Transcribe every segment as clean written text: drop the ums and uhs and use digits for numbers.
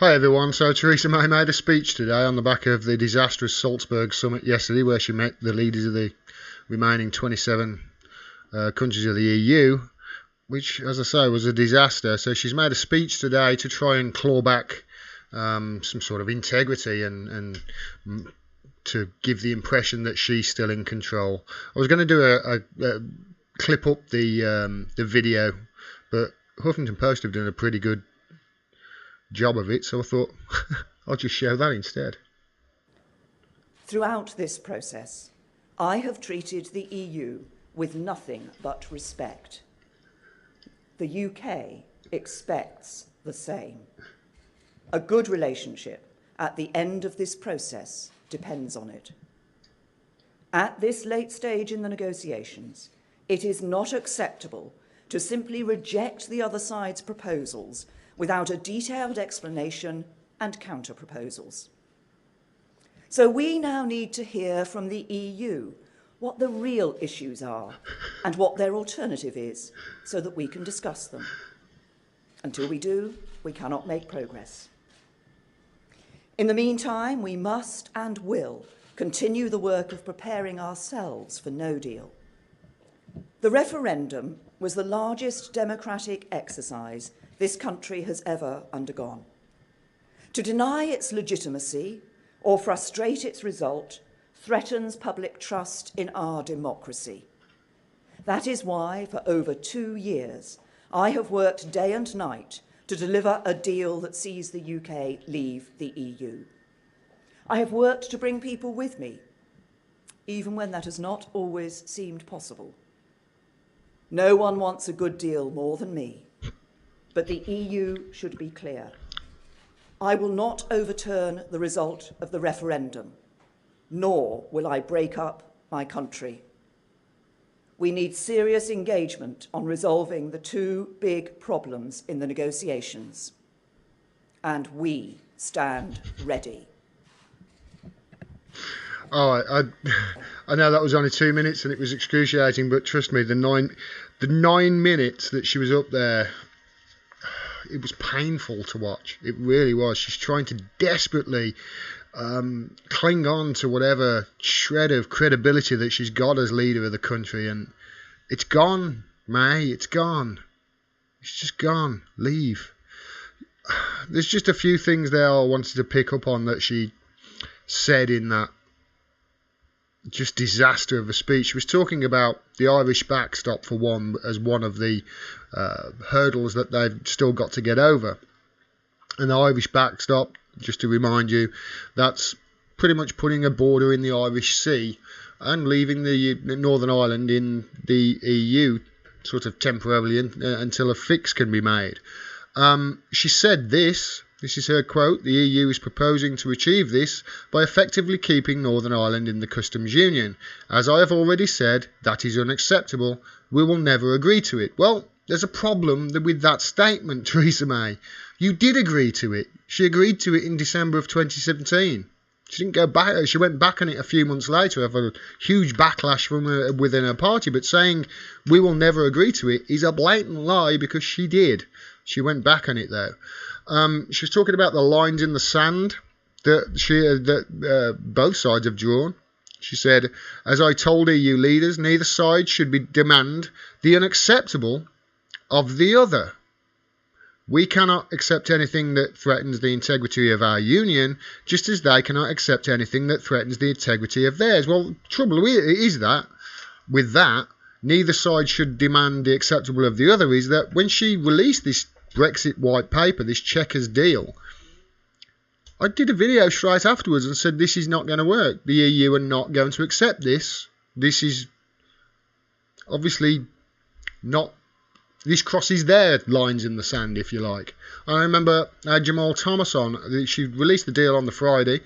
Hi everyone. So Theresa May made a speech today on the back of the disastrous Salzburg summit yesterday, where she met the leaders of the remaining 27 countries of the EU, which, as I say, was a disaster. So she's made a speech today to try and claw back some sort of integrity and to give the impression that she's still in control. I was going to do a clip up the video, but Huffington Post have done a pretty good job of it, so I thought I'll just show that instead. Throughout this process, I have treated the EU with nothing but respect. The UK expects the same. A good relationship at the end of this process depends on it. At this late stage in the negotiations, it is not acceptable to simply reject the other side's proposals without a detailed explanation and counter-proposals. So we now need to hear from the EU what the real issues are and what their alternative is, so that we can discuss them. Until we do, we cannot make progress. In the meantime, we must and will continue the work of preparing ourselves for no deal. The referendum was the largest democratic exercise this country has ever undergone. To deny its legitimacy or frustrate its result threatens public trust in our democracy. That is why, for over 2 years, I have worked day and night to deliver a deal that sees the UK leave the EU. I have worked to bring people with me, even when that has not always seemed possible. No one wants a good deal more than me, but the EU should be clear. I will not overturn the result of the referendum, nor will I break up my country. We need serious engagement on resolving the two big problems in the negotiations, and we stand ready. Oh, I know that was only 2 minutes and it was excruciating, but trust me, the nine minutes that she was up there, it was painful to watch. It really was. She's trying to desperately cling on to whatever shred of credibility that she's got as leader of the country, and it's gone, May. It's gone. It's just gone. Leave. There's just a few things there I wanted to pick up on that she said in that just disaster of a speech. She was talking about the Irish backstop, for one, as one of the hurdles that they've still got to get over. And the Irish backstop, just to remind you, that's pretty much putting a border in the Irish Sea and leaving the Northern Ireland in the EU sort of temporarily until a fix can be made. She said this is her quote: "The EU is proposing to achieve this by effectively keeping Northern Ireland in the customs union. As I have already said, that is unacceptable. We will never agree to it." Well, there's a problem with that statement, Theresa May. You did agree to it. She agreed to it in December of 2017. She didn't go back. She went back on it a few months later after a huge backlash from within her party. But saying we will never agree to it is a blatant lie, because she did. She went back on it though. She was talking about the lines in the sand that both sides have drawn. She said, "As I told EU leaders, neither side should demand the unacceptable of the other. We cannot accept anything that threatens the integrity of our union, just as they cannot accept anything that threatens the integrity of theirs." Well, trouble is that, with that, neither side should demand the acceptable of the other, is that when she released this Brexit white paper, this checkers deal, I did a video straight afterwards and said this is not going to work. The EU are not going to accept this. This is obviously not... This crosses their lines in the sand, if you like. I remember Jamal Thomas on. She released the deal on the Friday.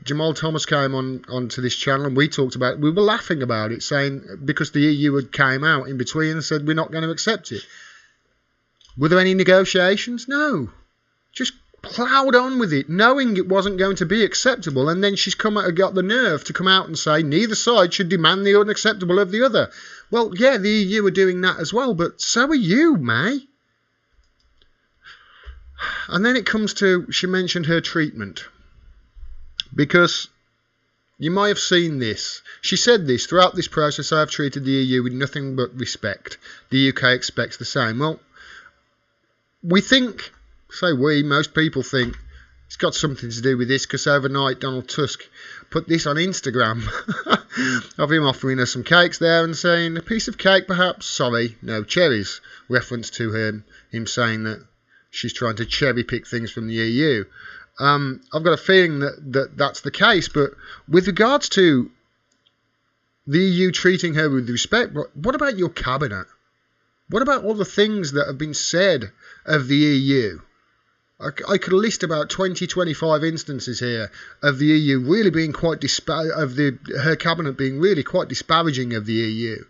Jamal Thomas came on to this channel and we talked about it. We were laughing about it, saying because the EU had came out in between and said we're not going to accept it. Were there any negotiations? No. Just ploughed on with it, knowing it wasn't going to be acceptable, and then she's got the nerve to come out and say neither side should demand the unacceptable of the other. Well, yeah, the EU are doing that as well, but so are you, May. And then it comes to, she mentioned her treatment. Because you may have seen this. She said this, throughout this process I have treated the EU with nothing but respect. The UK expects the same. Well, we think, most people think, it's got something to do with this, because overnight Donald Tusk put this on Instagram of him offering her some cakes there and saying, a piece of cake perhaps, sorry, no cherries, reference to him saying that she's trying to cherry pick things from the EU. I've got a feeling that's the case, but with regards to the EU treating her with respect, what about your cabinet? What about all the things that have been said of the EU? I could list about 20, 25 instances here of the EU really being quite her cabinet being really quite disparaging of the EU.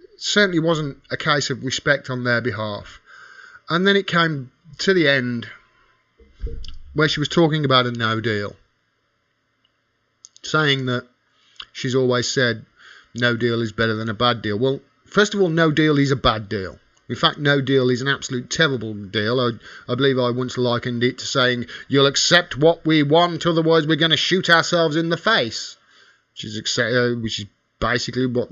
It certainly wasn't a case of respect on their behalf. And then it came to the end where she was talking about a no deal, saying that she's always said no deal is better than a bad deal. Well, first of all, no deal is a bad deal. In fact, no deal is an absolute terrible deal. I believe I once likened it to saying, you'll accept what we want, otherwise we're going to shoot ourselves in the face, which is basically what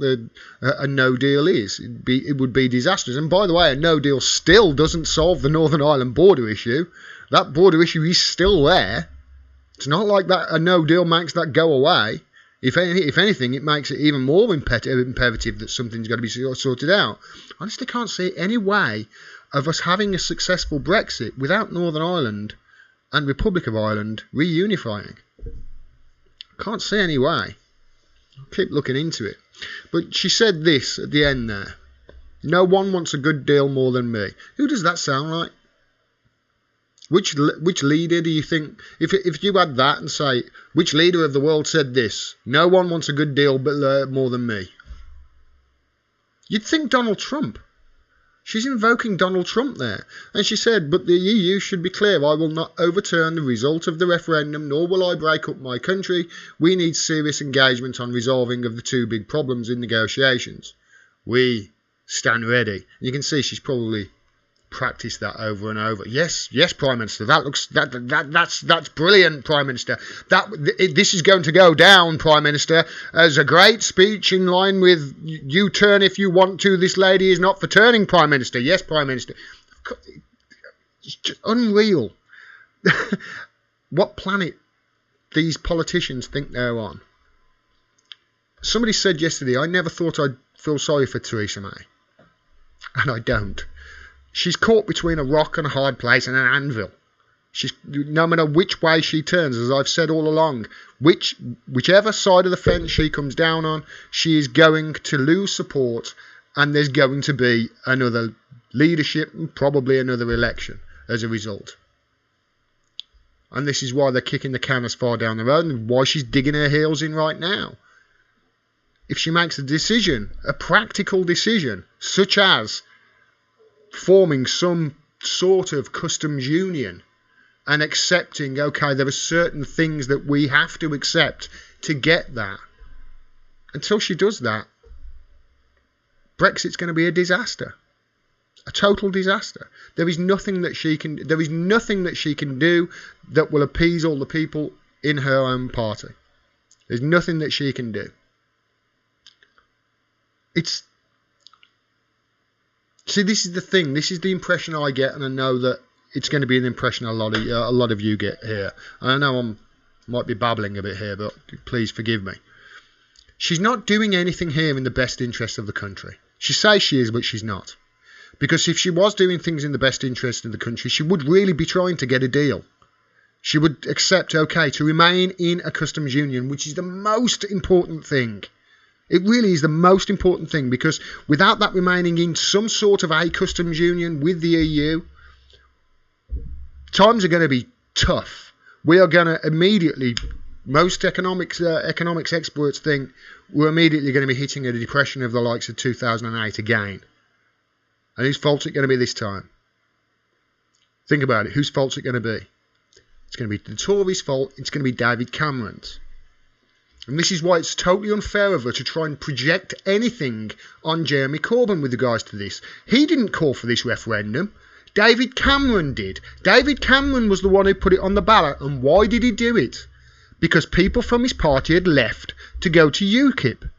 a no deal is. It would be disastrous. And by the way, a no deal still doesn't solve the Northern Ireland border issue. That border issue is still there. It's not like that a no deal makes that go away. If anything, it makes it even more imperative that something's got to be sorted out. I honestly can't see any way of us having a successful Brexit without Northern Ireland and Republic of Ireland reunifying. Can't see any way. I'll keep looking into it. But she said this at the end there. No one wants a good deal more than me. Who does that sound like? Which leader do you think, if you had that and say, which leader of the world said this? No one wants a good deal but more than me. You'd think Donald Trump. She's invoking Donald Trump there. And she said, but the EU should be clear, I will not overturn the result of the referendum, nor will I break up my country. We need serious engagement on resolving of the two big problems in negotiations. We stand ready. You can see she's probably practice that over and over. Yes, Prime Minister. That's brilliant, Prime Minister. This is going to go down, Prime Minister, as a great speech in line with you turn if you want to. This lady is not for turning, Prime Minister. Yes, Prime Minister. It's just unreal. What planet these politicians think they're on. Somebody said yesterday, I never thought I'd feel sorry for Theresa May. And I don't. She's caught between a rock and a hard place and an anvil. No matter which way she turns, as I've said all along, whichever side of the fence she comes down on, she is going to lose support, and there's going to be another leadership and probably another election as a result. And this is why they're kicking the can as far down the road, and why she's digging her heels in right now. If she makes a decision, a practical decision, such as forming some sort of customs union and accepting, okay, there are certain things that we have to accept to get that. Until she does that, Brexit's going to be a disaster, a total disaster. There is nothing that she can do that will appease all the people in her own party. There's nothing that she can do. See, this is the thing. This is the impression I get, and I know that it's going to be an impression a lot of you get here. And I know I might be babbling a bit here, but please forgive me. She's not doing anything here in the best interest of the country. She says she is, but she's not. Because if she was doing things in the best interest of the country, she would really be trying to get a deal. She would accept, okay, to remain in a customs union, which is the most important thing. It really is the most important thing, because without that remaining in some sort of a customs union with the EU, times are going to be tough. We are going to immediately, most economics experts think, we're immediately going to be hitting a depression of the likes of 2008 again. And whose fault's it going to be this time? Think about it. Whose fault's it going to be? It's going to be the Tories' fault. It's going to be David Cameron's. And this is why it's totally unfair of her to try and project anything on Jeremy Corbyn with regards to this. He didn't call for this referendum. David Cameron did. David Cameron was the one who put it on the ballot. And why did he do it? Because people from his party had left to go to UKIP.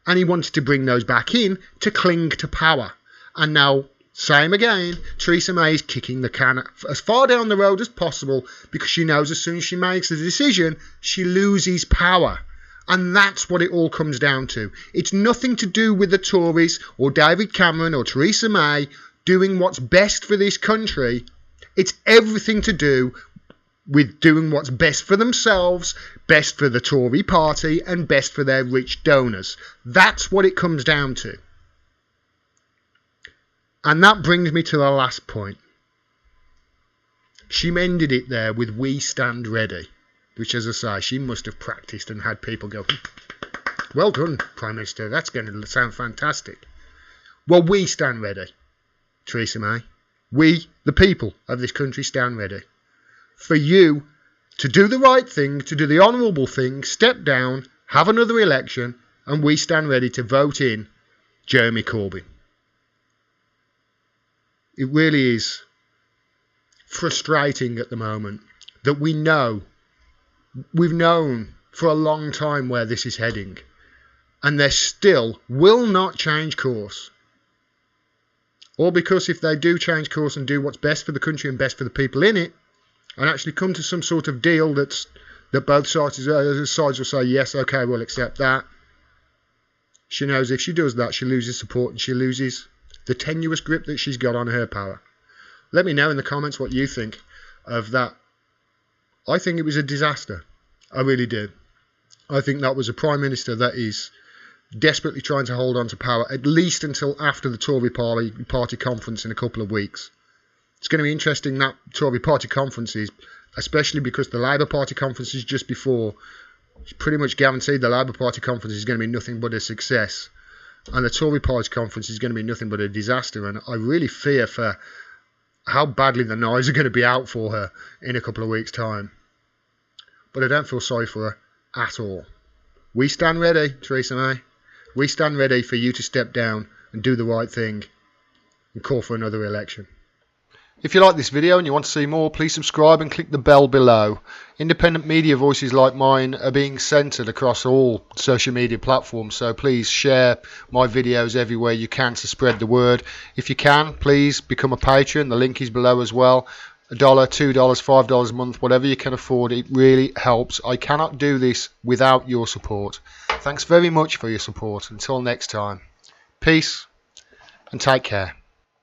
And he wanted to bring those back in to cling to power. And now, same again, Theresa May is kicking the can as far down the road as possible because she knows as soon as she makes a decision, she loses power. And that's what it all comes down to. It's nothing to do with the Tories or David Cameron or Theresa May doing what's best for this country. It's everything to do with doing what's best for themselves, best for the Tory party, and best for their rich donors. That's what it comes down to. And that brings me to the last point. She ended it there with "We stand ready," which, as I say, she must have practiced and had people go, "Well done, Prime Minister, that's going to sound fantastic." Well, we stand ready, Theresa May. We, the people of this country, stand ready for you to do the right thing, to do the honourable thing, step down, have another election, and we stand ready to vote in Jeremy Corbyn. It really is frustrating at the moment that we've known for a long time where this is heading, and they still will not change course. Or because if they do change course and do what's best for the country and best for the people in it, and actually come to some sort of deal that both sides will say, yes, okay, we'll accept that. She knows if she does that, she loses support and she loses the tenuous grip that she's got on her power. Let me know in the comments what you think of that. I think it was a disaster. I really do. I think that was a Prime Minister that is desperately trying to hold on to power, at least until after the Tory party conference in a couple of weeks. It's going to be interesting, that Tory party conference is, especially because the Labour Party conference is just before. It's pretty much guaranteed the Labour Party conference is going to be nothing but a success. And the Tory party conference is going to be nothing but a disaster. And I really fear for how badly the knives are going to be out for her in a couple of weeks' time. But I don't feel sorry for her at all. We stand ready, Theresa May. We stand ready for you to step down and do the right thing and call for another election. If you like this video and you want to see more, please subscribe and click the bell below. Independent media voices like mine are being censored across all social media platforms, so please share my videos everywhere you can to spread the word. If you can, please become a patron. The link is below as well. $1, $2, $5 a month, whatever you can afford. It really helps. I cannot do this without your support. Thanks very much for your support. Until next time, peace and take care.